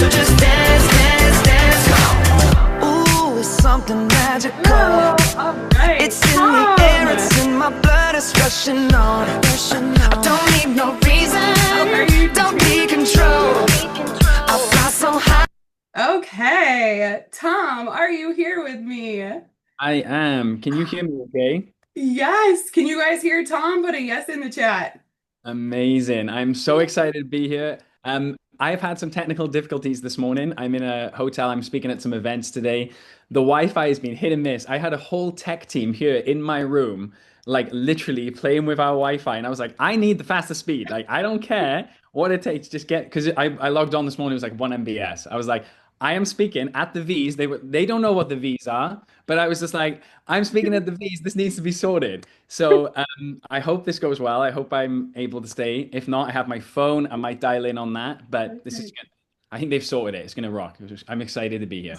So just dance, dance, dance, come on. Ooh, it's something magical. No. All right. It's in the air, it's in my blood, it's rushing on. I don't need no reason, don't be control. I fly so high. Okay. Tom, are you here with me? I am. Can you hear me okay? Yes. Can you guys hear Tom? Put a yes in the chat. Amazing. I'm so excited to be here. I've had some technical difficulties this morning. I'm in a hotel. I'm speaking at some events today. The Wi-Fi has been hit and miss. I had a whole tech team here in my room, like literally playing with our Wi-Fi. And I was like, I need the fastest speed. Like, I don't care what it takes. Just get, because I logged on this morning, it was like 1 Mbps. I was like, I am speaking at the V's. They don't know what the V's are, but I was just like, I'm speaking at the V's. This needs to be sorted. So I hope this goes well. I hope I'm able to stay. If not, I have my phone. I might dial in on that, but this is good. I think they've sorted it. It's gonna rock. I'm excited to be here.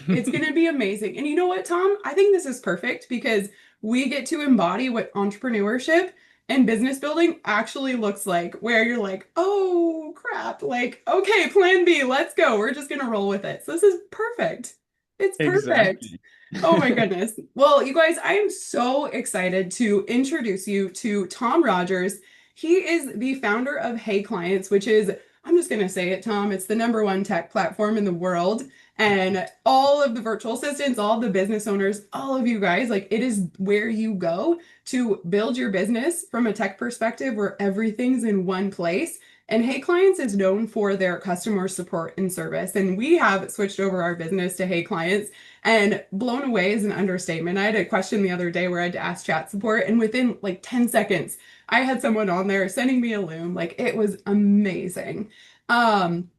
It's going to be amazing. And you know what, Tom? I think this is perfect because we get to embody what entrepreneurship and business building actually looks like, where you're like, oh crap, like, okay, plan B, let's go. We're just going to roll with it. So this is perfect. It's perfect. Exactly. Oh my goodness. Well, you guys, I am so excited to introduce you to Tom Rogers. He is the founder of Hey Clients, which is, I'm just going to say it, Tom, it's the #1 tech platform in the world. And all of the virtual assistants, all of the business owners, all of you guys, like it is where you go to build your business from a tech perspective where everything's in one place. And Hey Clients is known for their customer support and service. And we have switched over our business to Hey Clients, and blown away is an understatement. I had a question the other day where I had to ask chat support, and within like 10 seconds, I had someone on there sending me a loom. Like it was amazing. Um,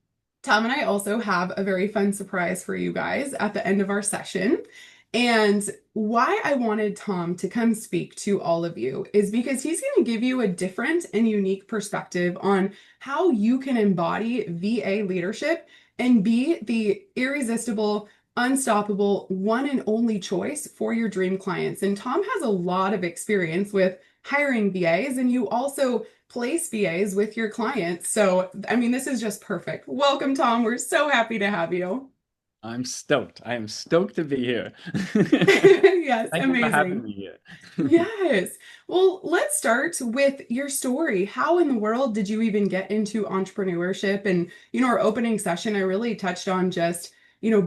Tom and I also have a very fun surprise for you guys at the end of our session. And why I wanted Tom to come speak to all of you is because he's going to give you a different and unique perspective on how you can embody VA leadership and be the irresistible, unstoppable, one and only choice for your dream clients. And Tom has a lot of experience with hiring VAs, and you also place VAs with your clients. So, I mean, this is just perfect. Welcome, Tom. We're so happy to have you. I'm stoked. I am stoked to be here. Yes, Thank you for having amazing. me here. Yes. Well, let's start with your story. How in the world did you even get into entrepreneurship? And, our opening session, I really touched on just,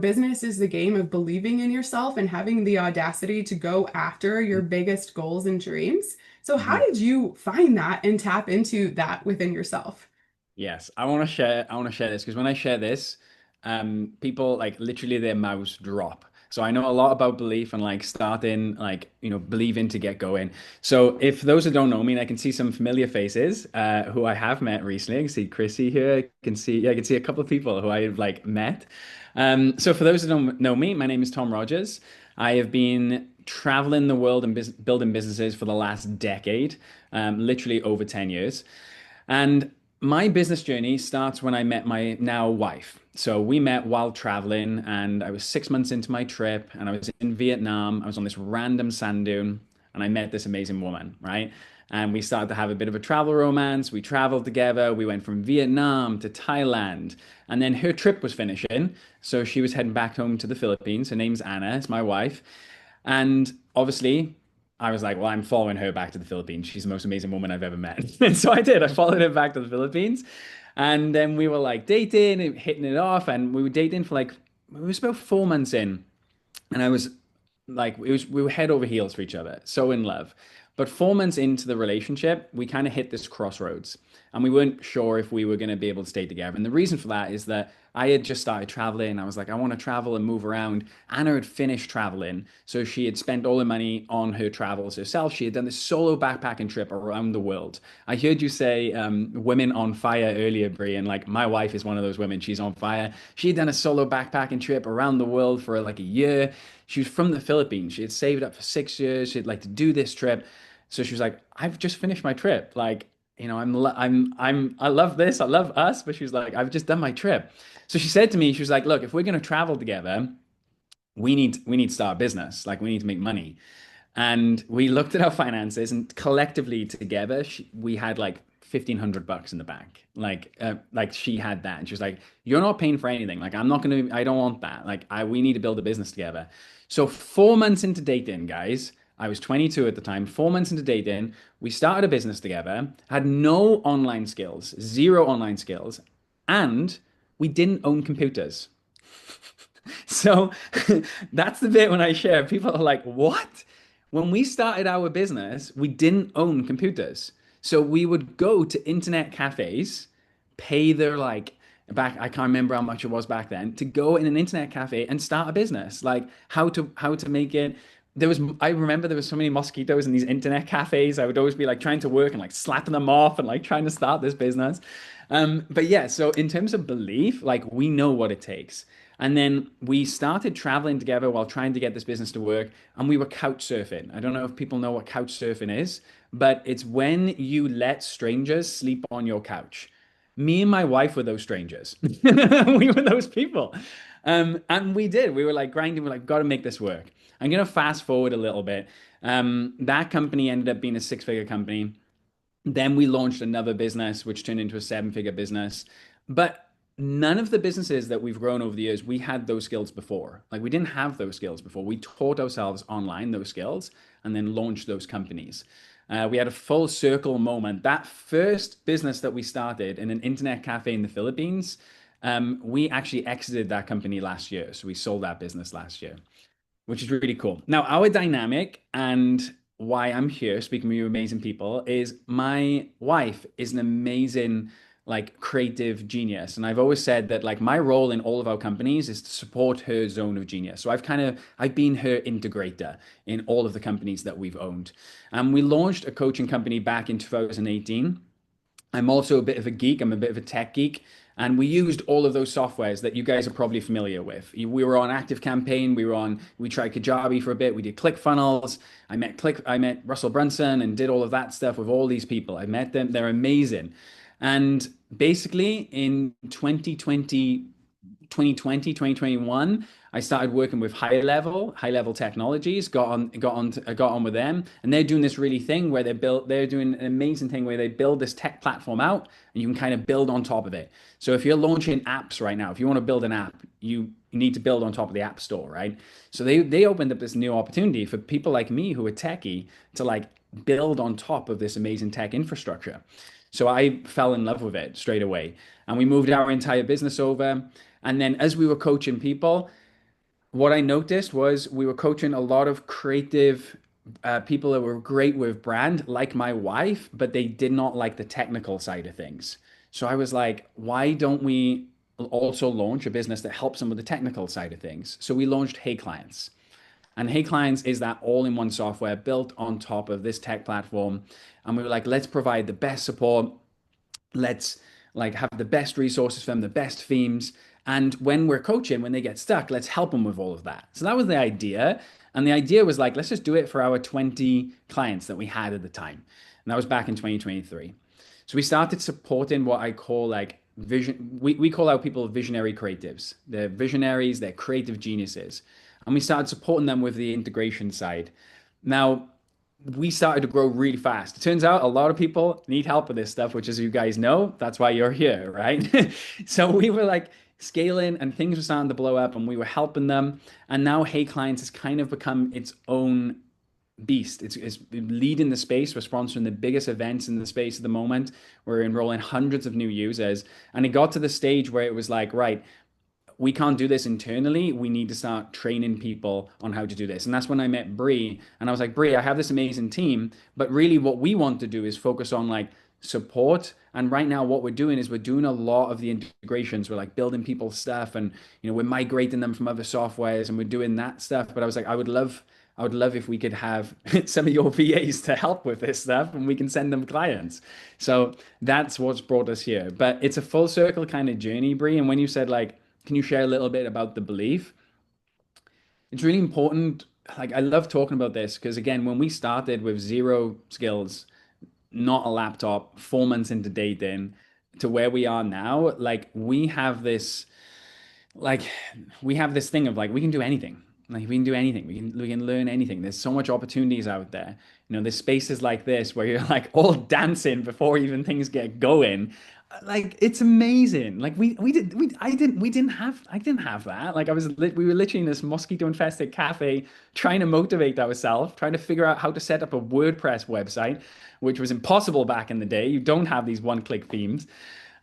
business is the game of believing in yourself and having the audacity to go after your biggest goals and dreams. So, how Mhm. did you find that and tap into that within yourself? Yes, I want to share this because when I share this, people like literally their mouths drop. So I know a lot about belief and like starting like, believing to get going. So if those who don't know me, and I can see some familiar faces who I have met recently. I can see Chrissy here. I can see a couple of people who I've like met. So for those who don't know me, my name is Tom Rogers. I have been traveling the world and building businesses for the last decade, literally over 10 years. And my business journey starts when I met my now wife. So we met while traveling, and I was 6 months into my trip, and I was in Vietnam. I was on this random sand dune, and I met this amazing woman, right? And we started to have a bit of a travel romance. We traveled together. We went from Vietnam to Thailand, and then her trip was finishing, so she was heading back home to the Philippines. Her name's Anna. It's my wife, and obviously I was like, well, I'm following her back to the Philippines. She's the most amazing woman I've ever met. And so I did. I followed her back to the Philippines. And then we were like dating and hitting it off. And we were dating for like, it was about 4 months in. And I was like, we were head over heels for each other, so in love. But 4 months into the relationship, we kind of hit this crossroads. And we weren't sure if we were going to be able to stay together. And the reason for that is that I had just started traveling. I was like, I want to travel and move around. Anna had finished traveling. So she had spent all her money on her travels herself. She had done this solo backpacking trip around the world. I heard you say women on fire earlier, Brie, and like my wife is one of those women. She's on fire. She had done a solo backpacking trip around the world for like a year. She was from the Philippines. She had saved up for 6 years. She'd like to do this trip. So she was like, I've just finished my trip. Like, I love this. I love us. But she was like, I've just done my trip. So she said to me, she was like, look, if we're going to travel together, we need to start a business. Like we need to make money. And we looked at our finances and collectively together, we had like $1,500 in the bank. Like she had that, and she was like, "You're not paying for anything. Like, I'm not gonna. I don't want that. Like, we need to build a business together." So 4 months into dating, guys, I was 22 at the time. 4 months into dating, we started a business together. Had no online skills, zero online skills, and we didn't own computers. So that's the bit when I share, people are like, what? When we started our business, we didn't own computers. So we would go to internet cafes, pay their like back, I can't remember how much it was back then, to go in an internet cafe and start a business. Like how to make it. I remember there was so many mosquitoes in these internet cafes. I would always be like trying to work and like slapping them off and like trying to start this business. But yeah, so in terms of belief, like we know what it takes. And then we started traveling together while trying to get this business to work, and we were couch surfing. I don't know if people know what couch surfing is, but it's when you let strangers sleep on your couch. Me and my wife were those strangers. We were those people. And we did. We were like grinding. We're like, got to make this work. I'm going to fast forward a little bit. That company ended up being a six-figure company. Then we launched another business, which turned into a seven-figure business. But none of the businesses that we've grown over the years, we had those skills before. Like we didn't have those skills before. We taught ourselves online those skills and then launched those companies. We had a full circle moment. That first business that we started in an internet cafe in the Philippines, we actually exited that company last year. So we sold that business last year, which is really cool. Now, our dynamic and why I'm here speaking with you amazing people is my wife is an amazing like creative genius. And I've always said that like my role in all of our companies is to support her zone of genius. So I've been her integrator in all of the companies that we've owned. And we launched a coaching company back in 2018. I'm also a bit of a geek. I'm a bit of a tech geek. And we used all of those softwares that you guys are probably familiar with. We were on ActiveCampaign. We tried Kajabi for a bit. We did ClickFunnels. I met Russell Brunson and did all of that stuff with all these people. I met them. They're amazing. And basically in 2021, I started working with high level technologies, got on with them, and they're doing this really thing where they're doing an amazing thing where they build this tech platform out and you can kind of build on top of it. So if you're launching apps right now, if you want to build an app, you need to build on top of the app store, right? So they opened up this new opportunity for people like me who are techie to like build on top of this amazing tech infrastructure. So I fell in love with it straight away. And we moved our entire business over. And then as we were coaching people, what I noticed was we were coaching a lot of creative people that were great with brand, like my wife, but they did not like the technical side of things. So I was like, why don't we also launch a business that helps them with the technical side of things? So we launched Hey Clients. And Hey Clients is that all-in-one software built on top of this tech platform. And we were like, let's provide the best support. Let's like have the best resources for them, the best themes. And when we're coaching, when they get stuck, let's help them with all of that. So that was the idea. And the idea was like, let's just do it for our 20 clients that we had at the time. And that was back in 2023. So we started supporting what I call like vision. We call our people visionary creatives. They're visionaries, they're creative geniuses. And we started supporting them with the integration side. Now, we started to grow really fast. It turns out a lot of people need help with this stuff, which as you guys know, that's why you're here, right? So we were like scaling and things were starting to blow up and we were helping them. And now Hey Clients has kind of become its own beast. It's leading the space. We're sponsoring the biggest events in the space at the moment. We're enrolling hundreds of new users. And it got to the stage where it was like, right, we can't do this internally. We need to start training people on how to do this. And that's when I met Bree. And I was like, Bree, I have this amazing team, but really what we want to do is focus on like support. And right now what we're doing is we're doing a lot of the integrations. We're like building people's stuff and, you know, we're migrating them from other softwares and we're doing that stuff. But I was like, I would love if we could have some of your VAs to help with this stuff and we can send them clients. So that's what's brought us here. But it's a full circle kind of journey, Bree. And when you said like, can you share a little bit about the belief? It's really important. Like, I love talking about this because, again, when we started with zero skills, not a laptop, 4 months into dating to where we are now, like, we have this thing of like, we can do anything. Like we can do anything. We can learn anything. There's so much opportunities out there. There's spaces like this where you're like all dancing before even things get going. Like it's amazing. Like we didn't have that. Like we were literally in this mosquito infested cafe trying to motivate ourselves, trying to figure out how to set up a WordPress website, which was impossible back in the day. You don't have these one-click themes.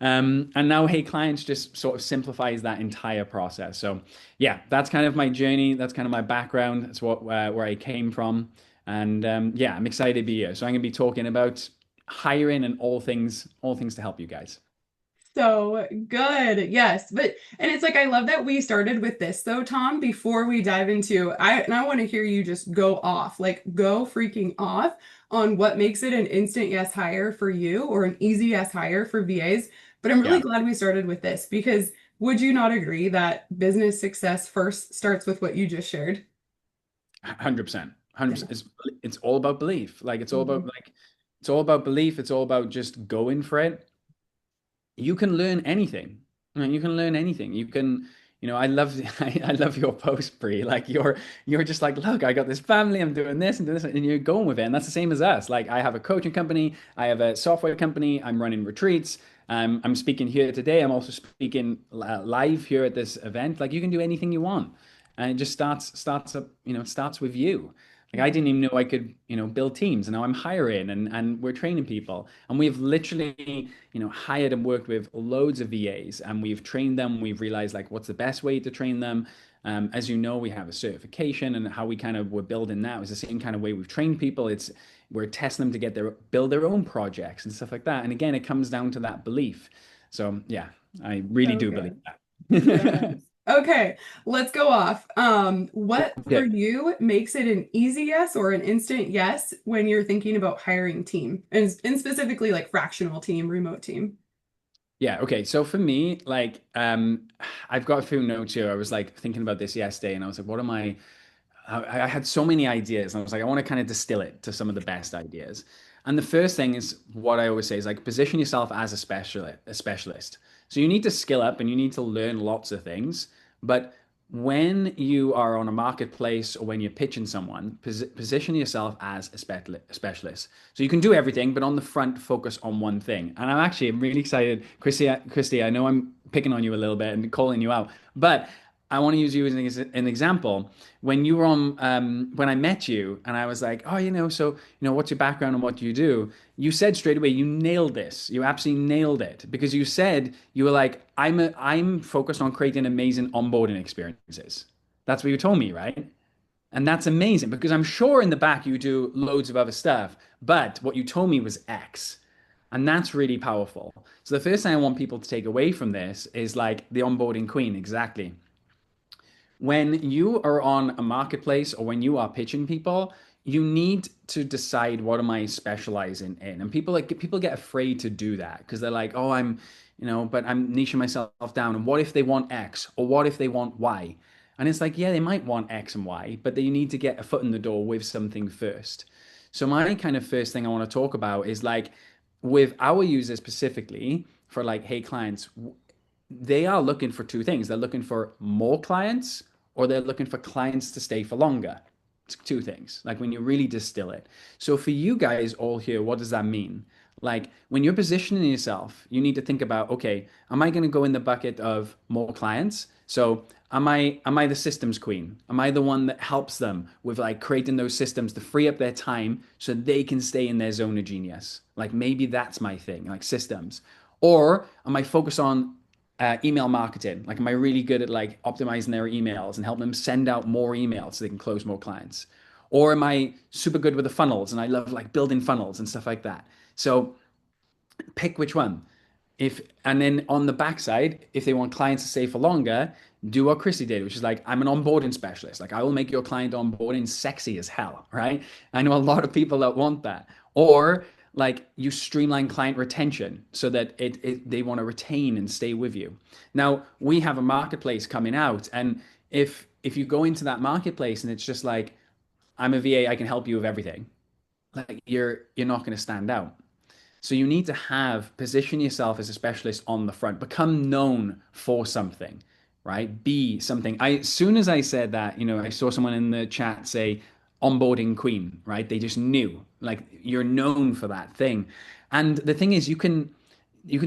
And now Hey Clients just sort of simplifies that entire process. So yeah, that's kind of my journey. That's kind of my background. That's where I came from. And yeah, I'm excited to be here. So I'm going to be talking about hiring and all things to help you guys. So good. Yes. And it's like, I love that we started with this though, Tom, before we dive into, I want to hear you just go off, like go freaking off on what makes it an instant yes hire for you or an easy yes hire for VAs. But I'm really Yeah, glad we started with this because would you not agree that business success first starts with what you just shared? 100%. Yeah. 100%. It's all about belief. Like Mhm. it's all about belief. It's all about just going for it. You can learn anything. You can learn anything. I love I love your post, Brie. Like you're just like, look, I got this family, I'm doing this and doing this, and you're going with it. And that's the same as us. Like I have a coaching company, I have a software company, I'm running retreats. I'm speaking here today. I'm also speaking live here at this event. Like you can do anything you want. And it just starts up, it starts with you. Like I didn't even know I could, build teams, and now I'm hiring and we're training people. And we've literally hired and worked with loads of VAs and we've trained them. We've realized like what's the best way to train them. As you know, we have a certification and how we kind of were building that was the same kind of way we've trained people. We're testing them to build their own projects and stuff like that. And again, it comes down to that belief. So yeah, I really So do believe good. that. Yes. Okay, let's go off. What for Okay. you makes it an easy yes or an instant yes when you're thinking about hiring team and specifically like fractional team, remote team? Yeah, okay. So for me, like I've got a few notes here. I was like thinking about this yesterday and I was like, what am I had so many ideas and I was like, I want to kind of distill it to some of the best ideas. And the first thing is what I always say is like position yourself as a specialist. So you need to skill up and you need to learn lots of things. But when you are on a marketplace or when you're pitching someone, position yourself as a specialist. So you can do everything, but on the front, focus on one thing. And I'm really excited, Christy. I know I'm picking on you a little bit and calling you out, but I want to use you as an example. When I met you and I was like, oh, what's your background and what do you do? You said straight away, you nailed this. You absolutely nailed it because you said you were like, I'm focused on creating amazing onboarding experiences. That's what you told me, right? And that's amazing because I'm sure in the back you do loads of other stuff, but what you told me was X. And that's really powerful. So the first thing I want people to take away from this is like the onboarding queen, exactly. When you are on a marketplace or when you are pitching people, you need to decide what am I specializing in. And people get afraid to do that because they're like, oh, but I'm niching myself down. And what if they want X or what if they want Y? And it's like, yeah, they might want X and Y, but they need to get a foot in the door with something first. So my kind of first thing I want to talk about is like with our users specifically for like, hey, clients, they are looking for two things. They're looking for more clients or they're looking for clients to stay for longer. It's two things, like when you really distill it. So for you guys all here, what does that mean? Like when you're positioning yourself, you need to think about, okay, am I going to go in the bucket of more clients? So am I the systems queen? Am I the one that helps them with like creating those systems to free up their time so they can stay in their zone of genius? Like maybe that's my thing, like systems. Or am I focused on email marketing? Like, am I really good at like optimizing their emails and helping them send out more emails so they can close more clients? Or am I super good with the funnels and I love like building funnels and stuff like that? So pick which one. If and then on the backside, if they want clients to stay for longer, do what Chrissy did, which is like, I'm an onboarding specialist. Like I will make your client onboarding sexy as hell, right? I know a lot of people that want that. Or like you streamline client retention so that they want to retain and stay with you. Now we have a marketplace coming out, and if you go into that marketplace and it's just like, I'm a VA, I can help you with everything, like you're not going to stand out. So you need to position yourself as a specialist on the front, become known for something. right? Be something. As soon as I said that, I saw someone in the chat say onboarding queen, right? They just knew, like, you're known for that thing. And the thing is, you can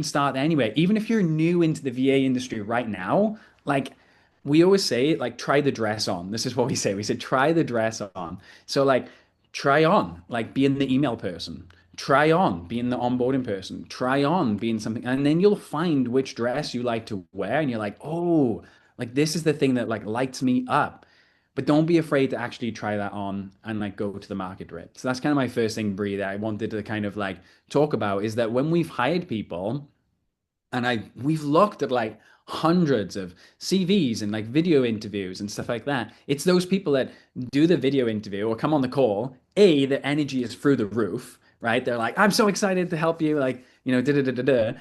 start anywhere. Even if you're new into the VA industry right now, like we always say, like try the dress on. This is what we say. We said try the dress on. So like try on, like being the email person. Try on being the onboarding person. Try on being something, and then you'll find which dress you like to wear, and you're like, oh, like this is the thing that like lights me up. But don't be afraid to actually try that on and like go to the market with it. So that's kind of my first thing, Brie, that I wanted to kind of like talk about is that when we've hired people and we've looked at like hundreds of CVs and like video interviews and stuff like that, it's those people that do the video interview or come on the call, their energy is through the roof, right? They're like, I'm so excited to help you, like, da da da da da.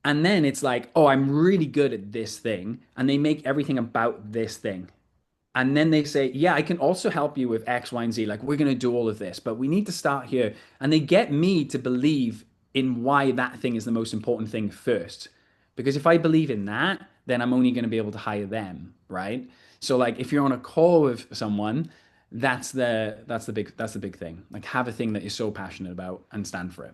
And then it's like, oh, I'm really good at this thing. And they make everything about this thing. And then they say, yeah, I can also help you with X, Y, and Z. Like, we're going to do all of this, but we need to start here. And they get me to believe in why that thing is the most important thing first. Because if I believe in that, then I'm only going to be able to hire them, right? So like if you're on a call with someone, that's the big thing. Like have a thing that you're so passionate about and stand for it.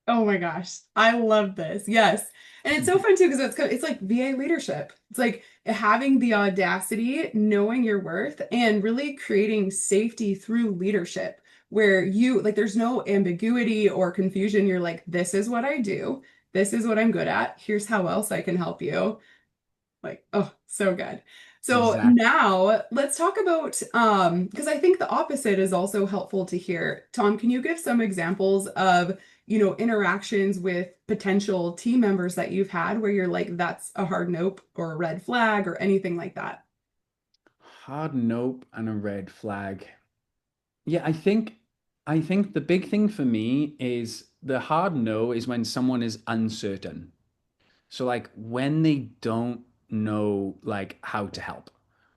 Oh my gosh, I love this. Yes. And it's so fun too because it's like VA leadership. It's like having the audacity, knowing your worth, and really creating safety through leadership where you like there's no ambiguity or confusion. You're like, this is what I do. This is what I'm good at. Here's how else I can help you. Like, oh, so good. So Exactly. now let's talk about because I think the opposite is also helpful to hear. Tom, can you give some examples of, interactions with potential team members that you've had where you're like, that's a hard nope or a red flag or anything like that? Hard nope and a red flag. Yeah, I think the big thing for me is the hard no is when someone is uncertain. So like when they don't know like how to help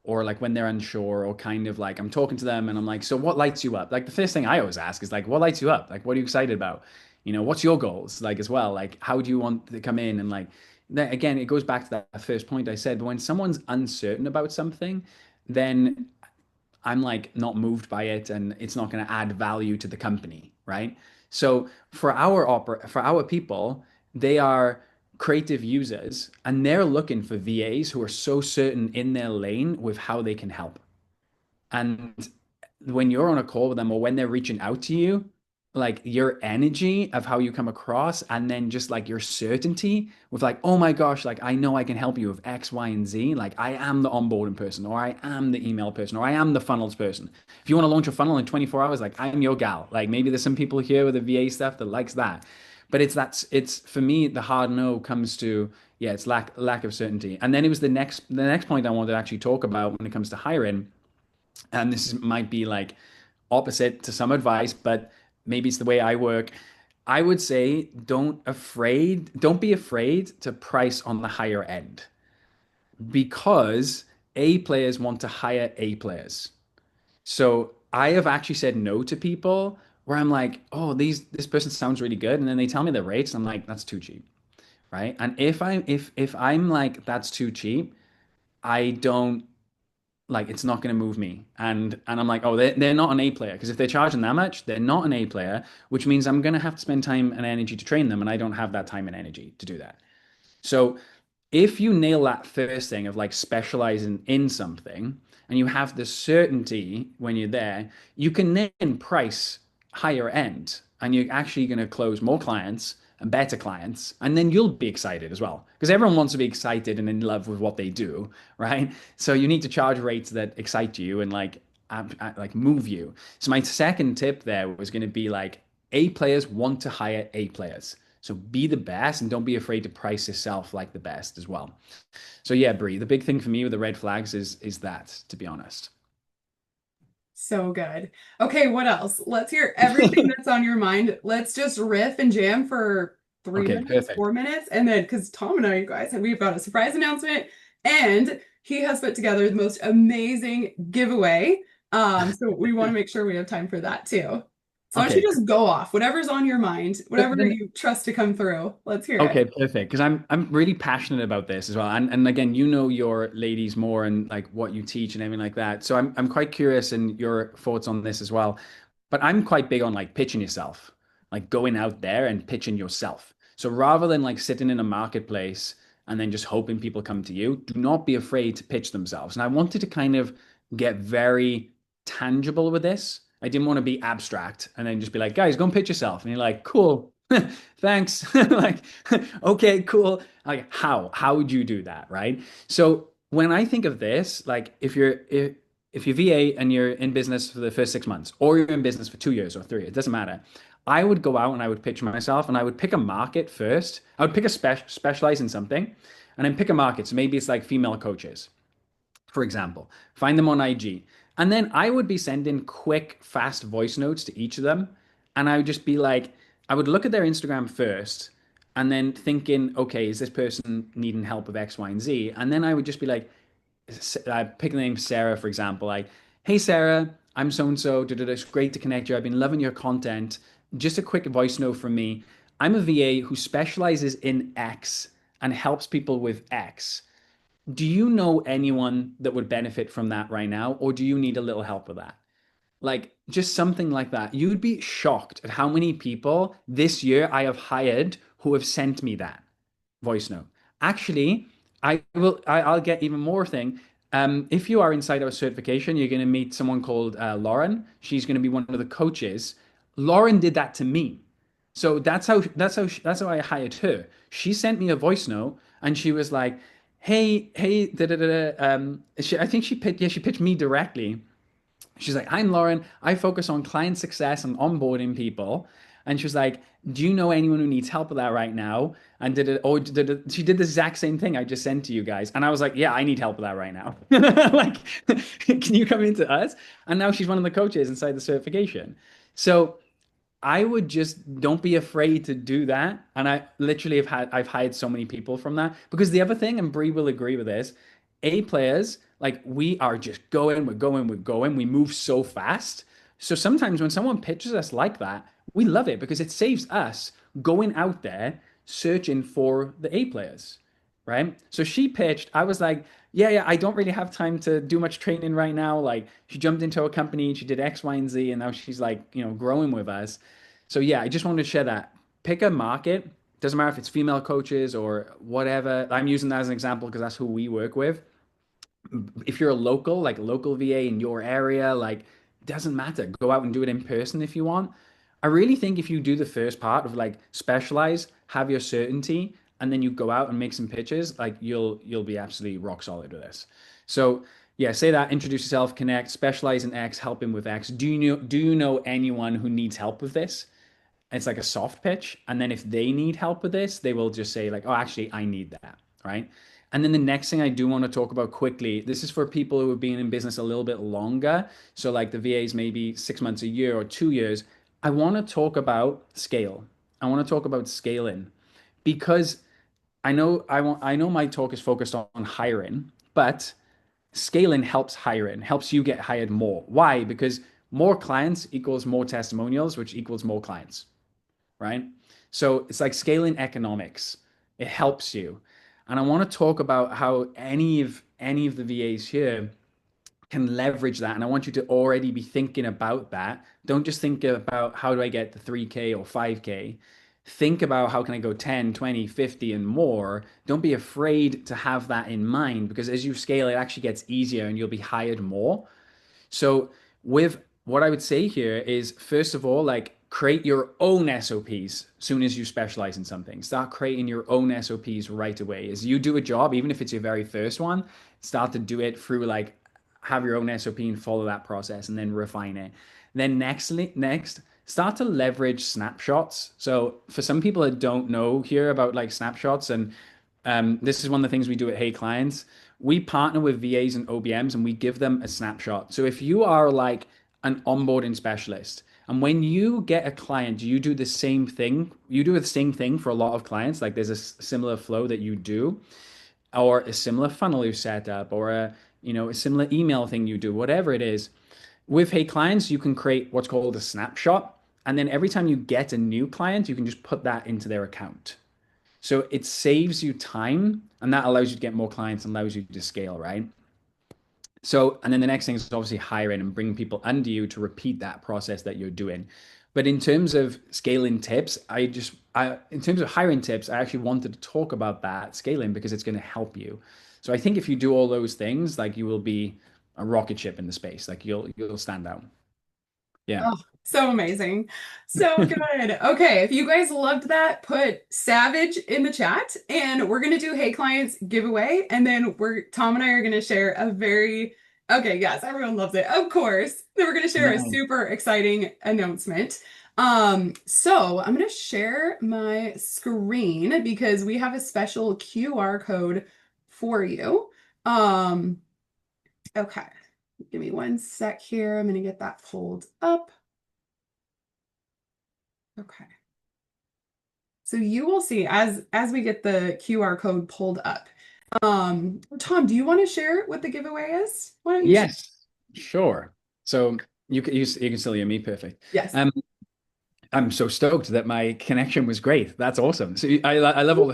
or like when they're unsure or kind of like I'm talking to them and I'm like, so what lights you up? Like the first thing I always ask is like, what lights you up? Like what are you excited about? What's your goals like as well? Like how do you want to come in and like that again, it goes back to that first point I said, but when someone's uncertain about something, then I'm like not moved by it and it's not going to add value to the company, right? So for our people, they are creative users and they're looking for VAs who are so certain in their lane with how they can help. And when you're on a call with them or when they're reaching out to you, like your energy of how you come across and then just like your certainty with like, oh my gosh, like I know I can help you with X, Y, and Z. Like I am the onboarding person or I am the email person or I am the funnels person. If you want to launch a funnel in 24 hours, like I'm your gal. Like maybe there's some people here with the VA stuff that likes that. But it's for me, the hard no comes to, yeah, it's lack of certainty. And then it was the next point I wanted to actually talk about when it comes to hiring, and might be like opposite to some advice, but maybe it's the way I work. I would say don't be afraid to price on the higher end because A players want to hire A players. So I have actually said no to people where I'm like, oh, this person sounds really good, and then they tell me the rates, and I'm like, that's too cheap, right? And if I'm like that's too cheap, I don't like it's not going to move me and I'm like oh they're not an A player because if they're charging that much they're not an A player, which means I'm going to have to spend time and energy to train them and I don't have that time and energy to do that. So if you nail that first thing of like specializing in something and you have the certainty when you're there, you can then price higher end and you're actually going to close more clients and better clients. And then you'll be excited as well because everyone wants to be excited and in love with what they do, right? So you need to charge rates that excite you and like move you. So my second tip there was going to be like A players want to hire A players. So be the best and don't be afraid to price yourself like the best as well. So yeah, Brie, the big thing for me with the red flags is that, to be honest. So good. Okay, what else? Let's hear everything that's on your mind. Let's just riff and jam for three Okay, minutes, perfect. 4 minutes, and then because Tom and I, you guys, we've got a surprise announcement, and he has put together the most amazing giveaway. So we want to make sure we have time for that too. So why don't you Okay. just go off? Whatever's on your mind, whatever Then you trust to come through. Let's hear it. okay, perfect. Because I'm really passionate about this as well. And again, you know your ladies more and like what you teach and everything like that. So I'm quite curious in your thoughts on this as well. But I'm quite big on like pitching yourself, like going out there and pitching yourself. So rather than like sitting in a marketplace and then just hoping people come to you, do not be afraid to pitch themselves. And I wanted to kind of get very tangible with this. I didn't want to be abstract and then just be like, guys, go and pitch yourself. And you're like, cool. Thanks. Like, okay, cool. Like, how would you do that, right? So when I think of this, like, if you're VA and you're in business for the first 6 months, or you're in business for 2 years or 3, it doesn't matter. I would go out and I would pitch myself, and I would pick a market first. I would pick a specialize in something, and then pick a market. So maybe it's like female coaches, for example. Find them on IG. And then I would be sending quick, fast voice notes to each of them. And I would just be like, I would look at their Instagram first and then thinking, okay, is this person needing help with X, Y, and Z? And then I would just be like, pick the name Sarah, for example, like, hey, Sarah, I'm so and so. It's great to connect you. I've been loving your content. Just a quick voice note from me. I'm a VA who specializes in X and helps people with X. Do you know anyone that would benefit from that right now? Or do you need a little help with that? Like just something like that. You'd be shocked at how many people this year I have hired who have sent me that voice note. Actually, I'll get even more thing. If you are inside our certification, you're going to meet someone called Lauren. She's going to be one of the coaches. Lauren did that to me. So that's how I hired her. She sent me a voice note and she was like, "Hey, da da da." I think she pitched me directdirectly. She's like, I'm Lauren. I focus on client success and onboarding people. And she was like, do you know anyone who needs help with that right now? And she did the exact same thing I just sent to you guys. And I was like, yeah, I need help with that right now. Like, can you come into us? And now she's one of the coaches inside the certification. So I would just don't be afraid to do that. And I literally I've hired so many people from that. Because the other thing, and Bree will agree with this, A players, like we are just going. We move so fast. So sometimes when someone pitches us like that, we love it because it saves us going out there searching for the A players, right? So she pitched, I was like, yeah, I don't really have time to do much training right now. Like she jumped into a company, she did X, Y, and Z, and now she's like, growing with us. So yeah, I just wanted to share that. Pick a market. Doesn't matter if it's female coaches or whatever. I'm using that as an example because that's who we work with. If you're a local, like a local VA in your area, like doesn't matter. Go out and do it in person if you want. I really think if you do the first part of like specialize, have your certainty, and then you go out and make some pitches, like you'll be absolutely rock solid with this. So yeah, say that, introduce yourself, connect, specialize in X, help him with X. Do you know anyone who needs help with this? It's like a soft pitch. And then if they need help with this, they will just say like, oh, actually, I need that, right? And then the next thing I do want to talk about quickly, this is for people who have been in business a little bit longer. So like the VAs, maybe 6 months, a year, or 2 years. I want to talk about scale. I want to talk about scaling because I know my talk is focused on hiring, but scaling helps hiring, helps you get hired more. Why? Because more clients equals more testimonials, which equals more clients, right? So it's like scaling economics. It helps you. And I want to talk about how any of the VAs here can leverage that. And I want you to already be thinking about that. Don't just think about how do I get to 3K or 5K. Think about how can I go 10, 20, 50 and more. Don't be afraid to have that in mind because as you scale, it actually gets easier and you'll be hired more. So with what I would say here is, first of all, like create your own SOPs soon as you specialize in something. Start creating your own SOPs right away. As you do a job, even if it's your very first one, start to do it through like have your own SOP and follow that process and then refine it. Then next, start to leverage snapshots. So for some people that don't know here about like snapshots, and this is one of the things we do at Hey Clients, we partner with VAs and OBMs and we give them a snapshot. So if you are like an onboarding specialist, and when you get a client, you do the same thing. You do the same thing for a lot of clients. Like there's a similar flow that you do, or a similar funnel you set up, or a similar email thing you do, whatever it is. With Hey Clients, you can create what's called a snapshot. And then every time you get a new client, you can just put that into their account. So it saves you time and that allows you to get more clients and allows you to scale, right? So, and then the next thing is obviously hiring and bringing people under you to repeat that process that you're doing. But in terms of scaling tips, in terms of hiring tips, I actually wanted to talk about that scaling because it's going to help you. So I think if you do all those things, like you will be a rocket ship in the space, like you'll stand out. Yeah. Oh, so amazing. So good. Okay, if you guys loved that, put Savage in the chat and we're gonna do Hey Clients giveaway. And then Tom and I are gonna share a very, okay, yes, everyone loves it. Of course. Then we're gonna share a Nice. super exciting announcement. So I'm gonna share my screen because we have a special QR code for you. Okay. Give me one sec here. I'm going to get that pulled up. Okay. So you will see as we get the QR code pulled up. Tom, do you want to share what the giveaway is? Why don't you share? Yes, sure. So you can still hear me perfect. Yes. I'm so stoked that my connection was great. That's awesome. So I love all the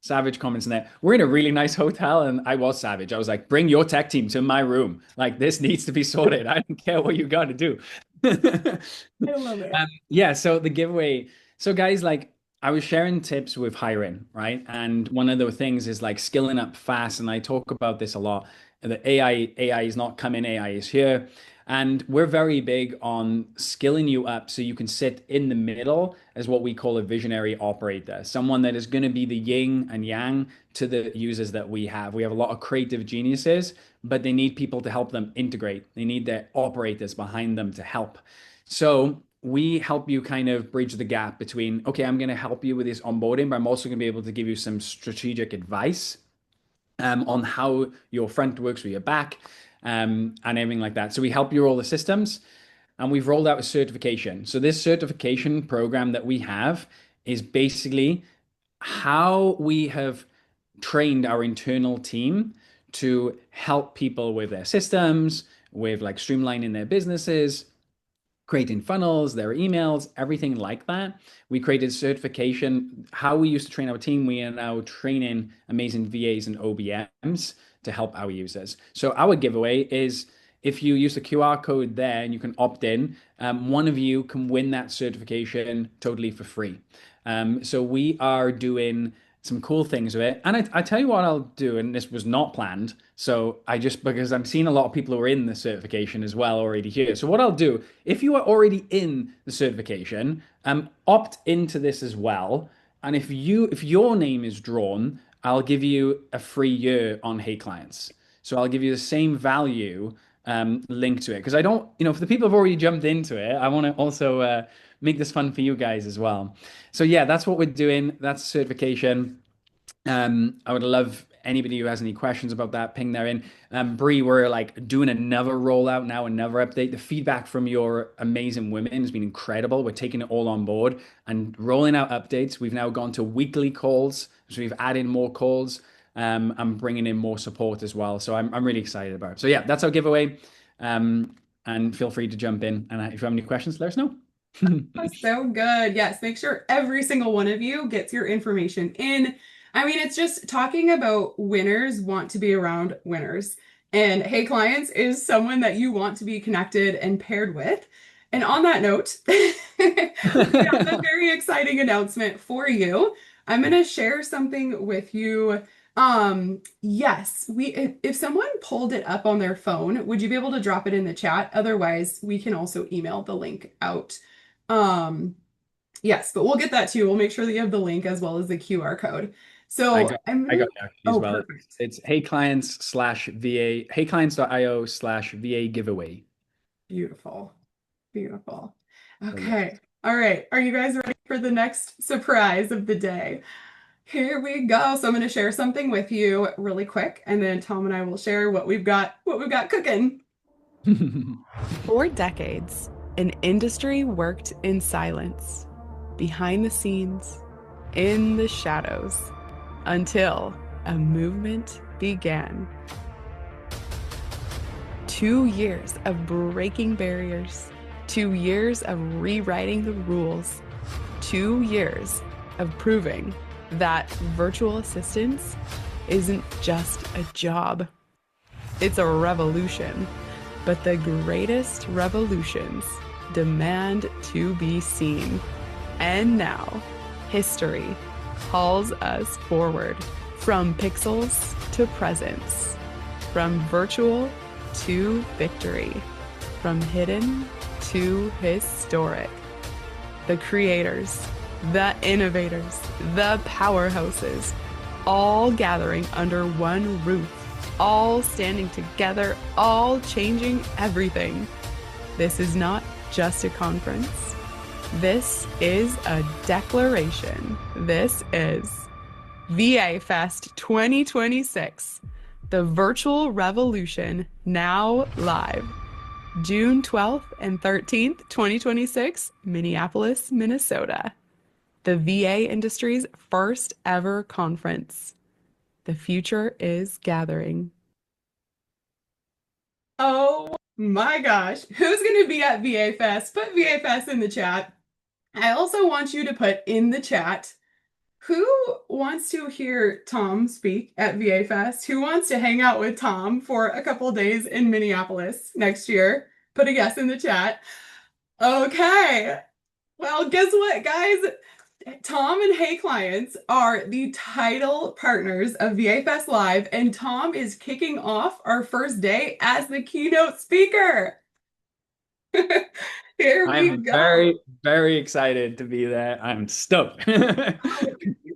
savage comments in there. We're in a really nice hotel and I was savage. I was like, bring your tech team to my room. Like this needs to be sorted. I don't care what you got to do. I love it. Yeah. So the giveaway. So guys, like I was sharing tips with hiring, right? And one of the things is like skilling up fast. And I talk about this a lot. The AI is not coming, AI is here. And we're very big on skilling you up so you can sit in the middle as what we call a visionary operator, someone that is going to be the yin and yang to the users that we have. We have a lot of creative geniuses, but they need people to help them integrate. They need their operators behind them to help. So we help you kind of bridge the gap between, okay, I'm going to help you with this onboarding, but I'm also going to be able to give you some strategic advice on how your front works with your back. And everything like that. So we help you all the systems and we've rolled out a certification. So this certification program that we have is basically how we have trained our internal team to help people with their systems, with like streamlining their businesses, creating funnels, their emails, everything like that. We created certification. How we used to train our team, we are now training amazing VAs and OBMs to help our users. So our giveaway is if you use the QR code there and you can opt in, one of you can win that certification totally for free. So we are doing some cool things with it. And I tell you what I'll do, and this was not planned. So because I'm seeing a lot of people who are in the certification as well already here. So what I'll do, if you are already in the certification, opt into this as well. And if your name is drawn, I'll give you a free year on Hey Clients. So I'll give you the same value link to it. Because I don't, for the people who've already jumped into it, I want to also make this fun for you guys as well. So yeah, that's what we're doing. That's certification. I would love anybody who has any questions about that, ping there in. Bree, we're like doing another rollout now, another update. The feedback from your amazing women has been incredible. We're taking it all on board and rolling out updates. We've now gone to weekly calls. So we've added more calls. I'm bringing in more support as well. So I'm really excited about it. So yeah, that's our giveaway. And feel free to jump in. And if you have any questions, let us know. So good. Yes, make sure every single one of you gets your information in. I mean, it's just talking about winners want to be around winners. And Hey Clients is someone that you want to be connected and paired with. And on that note, we have a very exciting announcement for you. I'm going to share something with you. Yes, if someone pulled it up on their phone, would you be able to drop it in the chat? Otherwise, we can also email the link out. Yes, but we'll get that too. We'll make sure that you have the link as well as the QR code. So I got it as well. Perfect. It's HeyClients/VA, heyclients.io/VA giveaway. Beautiful. Beautiful. Okay. All right. Are you guys ready for the next surprise of the day? Here we go. So I'm going to share something with you really quick, and then Tom and I will share what we've got cooking. For decades, an industry worked in silence, behind the scenes, in the shadows, until a movement began. 2 years of breaking barriers, 2 years of rewriting the rules, 2 years of proving that virtual assistants isn't just a job. It's a revolution, but the greatest revolutions demand to be seen. And now, history hauls us forward from pixels to presence, from virtual to victory, from hidden to historic. The creators, the innovators, the powerhouses, all gathering under one roof, all standing together, all changing everything. This is not just a conference. This is a declaration. This is VA Fest 2026, the virtual revolution now live. June 12th and 13th, 2026, Minneapolis, Minnesota. The VA industry's first ever conference. The future is gathering. Oh my gosh. Who's going to be at VA Fest? Put VA Fest in the chat. I also want you to put in the chat who wants to hear Tom speak at VA Fest? Who wants to hang out with Tom for a couple days in Minneapolis next year? Put a guess in the chat. Okay. Well, guess what, guys? Tom and Hey Clients are the title partners of VA Fest Live, and Tom is kicking off our first day as the keynote speaker. Here we go. Very, very excited to be there. I'm stoked.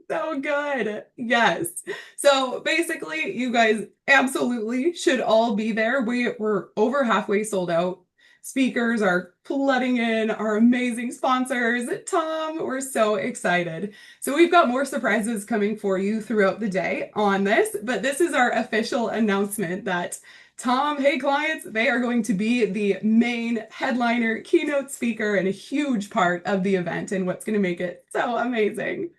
So good. Yes. So basically, you guys absolutely should all be there. We're over halfway sold out. Speakers are flooding in, our amazing sponsors. Tom, we're so excited. So we've got more surprises coming for you throughout the day on this, but this is our official announcement that Tom, Hey Clients, they are going to be the main headliner, keynote speaker, and a huge part of the event and what's going to make it so amazing.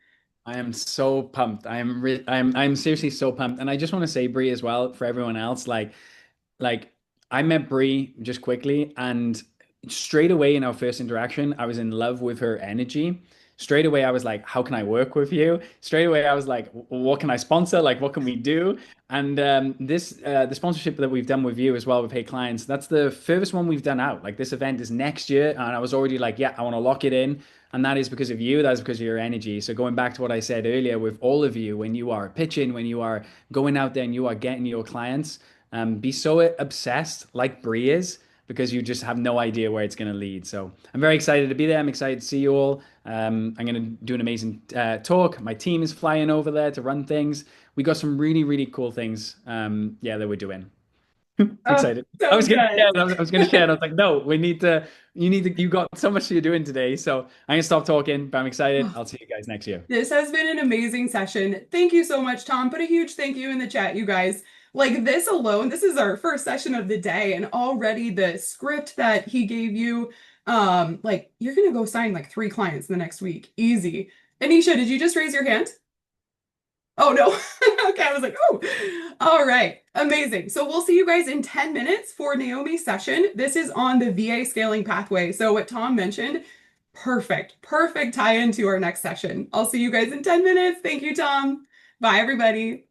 I am so pumped. I'm seriously so pumped. And I just want to say, Brie, as well, for everyone else, like I met Brie just quickly, and straight away in our first interaction, I was in love with her energy. Straight away, I was like, how can I work with you? Straight away, I was like, what can I sponsor? Like, what can we do? And the sponsorship that we've done with you as well with Hey Clients, that's the furthest one we've done out. Like, this event is next year. And I was already like, yeah, I want to lock it in. And that is because of you. That is because of your energy. So going back to what I said earlier, with all of you, when you are pitching, when you are going out there and you are getting your clients, be so obsessed like Brie is, because you just have no idea where it's going to lead. So I'm very excited to be there. I'm excited to see you all. I'm going to do an amazing talk. My team is flying over there to run things. We got some really, really cool things that we're doing. Excited. So I was going to share. And I was like, no, you got so much you're doing today. So I'm going to stop talking, but I'm excited. I'll see you guys next year. This has been an amazing session. Thank you so much, Tom. Put a huge thank you in the chat, you guys. Like, this alone, this is our first session of the day, and already the script that he gave you, like, you're gonna go sign like 3 clients in the next week. Easy. Anisha, did you just raise your hand? Oh, no. Okay, I was like, oh, all right. Amazing. So we'll see you guys in 10 minutes for Naomi's session. This is on the VA scaling pathway. So what Tom mentioned, perfect tie into our next session. I'll see you guys in 10 minutes. Thank you, Tom. Bye, everybody.